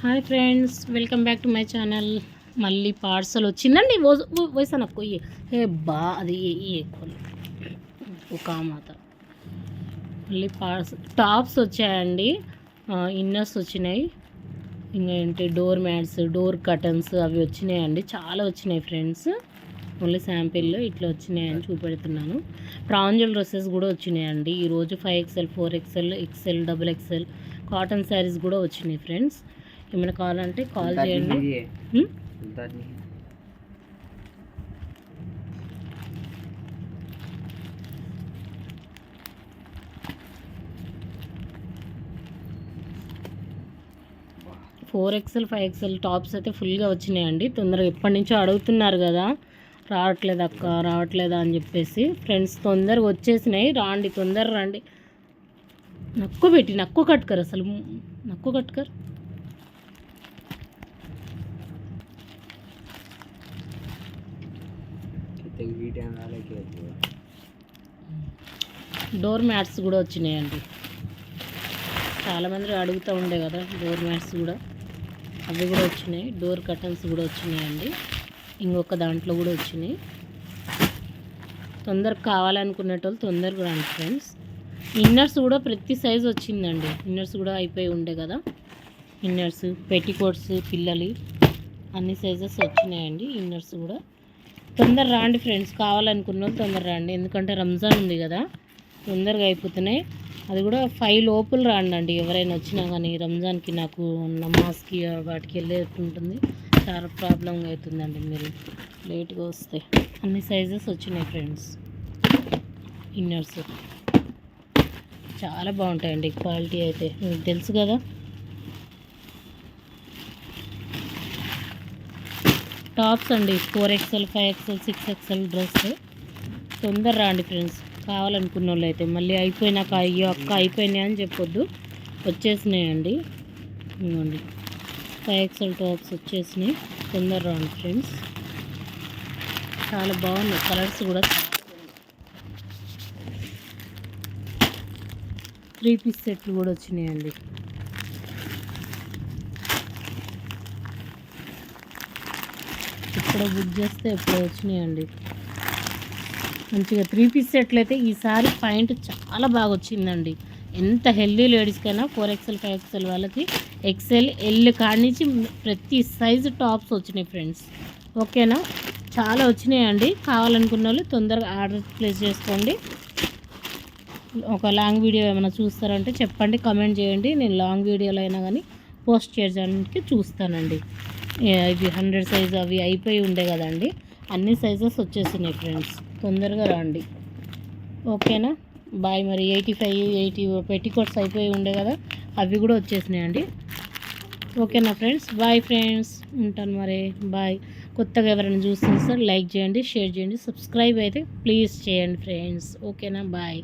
Hi friends, welcome back to my channel. మళ్ళీ parcel వచ్చిందండి. వయసు నాకు ఏ బా అది ఒక మాత మళ్ళీ టాప్స్ వచ్చాయండి, ఇన్నర్స్ వచ్చినాయి, ఇంకా ఏంటి డోర్ మ్యాట్స్, డోర్ కర్టన్స్ అవి వచ్చినాయండి. చాలా వచ్చినాయి ఫ్రెండ్స్. ఓన్లీ శాంపిల్లో ఇట్లా వచ్చినాయని చూపెడుతున్నాను. ప్రాంజల్ డ్రెస్సెస్ కూడా వచ్చినాయండి ఈరోజు. 5XL, 4XL, XL, XXL cotton saris కూడా వచ్చినాయి ఫ్రెండ్స్. ఏమైనా కావాలంటే కాల్ చేయండి. 4XL, 5XL టాప్స్ అయితే ఫుల్గా వచ్చినాయండి. తొందరగా ఎప్పటి నుంచో అడుగుతున్నారు కదా, రావట్లేదు అక్క రావట్లేదా అని చెప్పేసి. ఫ్రెండ్స్ తొందరగా వచ్చేసినాయి, రాండి తొందర రండి. నక్కు కట్కర్, అసలు నక్కు కట్కర్. డోర్ మ్యాట్స్ కూడా వచ్చినాయండి. చాలామంది అడుగుతూ ఉండే కదా డోర్ మ్యాట్స్ కూడా, అవి కూడా వచ్చినాయి. డోర్ కర్టన్స్ కూడా వచ్చినాయండి. ఇంకొక దాంట్లో కూడా వచ్చినాయి. తొందరగా కావాలనుకునేటోళ్ళు తొందరగా రండి ఫ్రెండ్స్. ఇన్నర్స్ కూడా ప్రతి సైజు వచ్చిందండి. ఇన్నర్స్ కూడా అయిపోయి ఉండే కదా, ఇన్నర్స్, పెట్టికోట్స్, పిల్లలు అన్ని సైజెస్ వచ్చినాయండి. ఇన్నర్స్ కూడా తొందర రాండి ఫ్రెండ్స్, కావాలనుకున్న వాళ్ళు తొందర రండి. ఎందుకంటే రంజాన్ ఉంది కదా, తొందరగా అయిపోతున్నాయి. అది కూడా 5 లోపల రాండి ఎవరైనా వచ్చినా కానీ. రంజాన్కి నాకు నమాజ్కి వాటికి వెళ్ళేటుంటుంది, చాలా ప్రాబ్లం అవుతుందండి మీరు లేట్గా వస్తే. అన్ని సైజెస్ వచ్చినాయి ఫ్రెండ్స్. ఇన్నర్స్ చాలా బాగుంటాయండి, క్వాలిటీ అయితే మీకు తెలుసు కదా. టాప్స్ అండి 4XL, 5XL, 6XL డ్రెస్. తొందర రాండి ఫ్రెండ్స్, కావాలనుకున్న వాళ్ళు అయితే. మళ్ళీ అయిపోయినాక అయ్యో అక్క అయిపోయినాయి అని చెప్పొద్దు, వచ్చేసినాయండి. ఇవ్వండి 5XL టాప్స్ వచ్చేసినాయి. తొందర రాండి ఫ్రెండ్స్, చాలా బాగున్నాయి. కలర్స్ కూడా 3 పీస్ సెట్లు కూడా వచ్చినాయండి. ఎప్పుడో బుక్ చేస్తే ఎప్పుడో వచ్చినాయండి. మంచిగా 3 పీస్ సెట్లు అయితే ఈసారి పాయింట్ చాలా బాగా వచ్చిందండి. ఎంత హెల్దీ లేడీస్కైనా 4XL, 5XL వాళ్ళకి XL, L కాడి నుంచి ప్రతి సైజు టాప్స్ వచ్చినాయి ఫ్రెండ్స్. ఓకేనా, చాలా వచ్చినాయండి. కావాలనుకున్న వాళ్ళు తొందరగా ఆర్డర్ ప్లేస్ చేసుకోండి. ఒక లాంగ్ వీడియో ఏమైనా చూస్తారంటే చెప్పండి, కమెంట్ చేయండి. నేను లాంగ్ వీడియోలో అయినా కానీ పోస్ట్ చేయడానికి చూస్తానండి. ఇవి 100 సైజు అవి అయిపోయి ఉండే కదండి, అన్ని సైజెస్ వచ్చేసినాయి ఫ్రెండ్స్. తొందరగా రండి. ఓకేనా, బాయ్. మరి 80 పెట్టికోట్స్ అయిపోయి ఉండే కదా, అవి కూడా వచ్చేసినాయండి. ఓకేనా ఫ్రెండ్స్, బాయ్ ఫ్రెండ్స్, ఉంటాను మరి, బాయ్. కొత్తగా ఎవరైనా చూస్తే లైక్ చేయండి, షేర్ చేయండి, సబ్స్క్రైబ్ అయితే ప్లీజ్ చేయండి ఫ్రెండ్స్. ఓకేనా, బాయ్.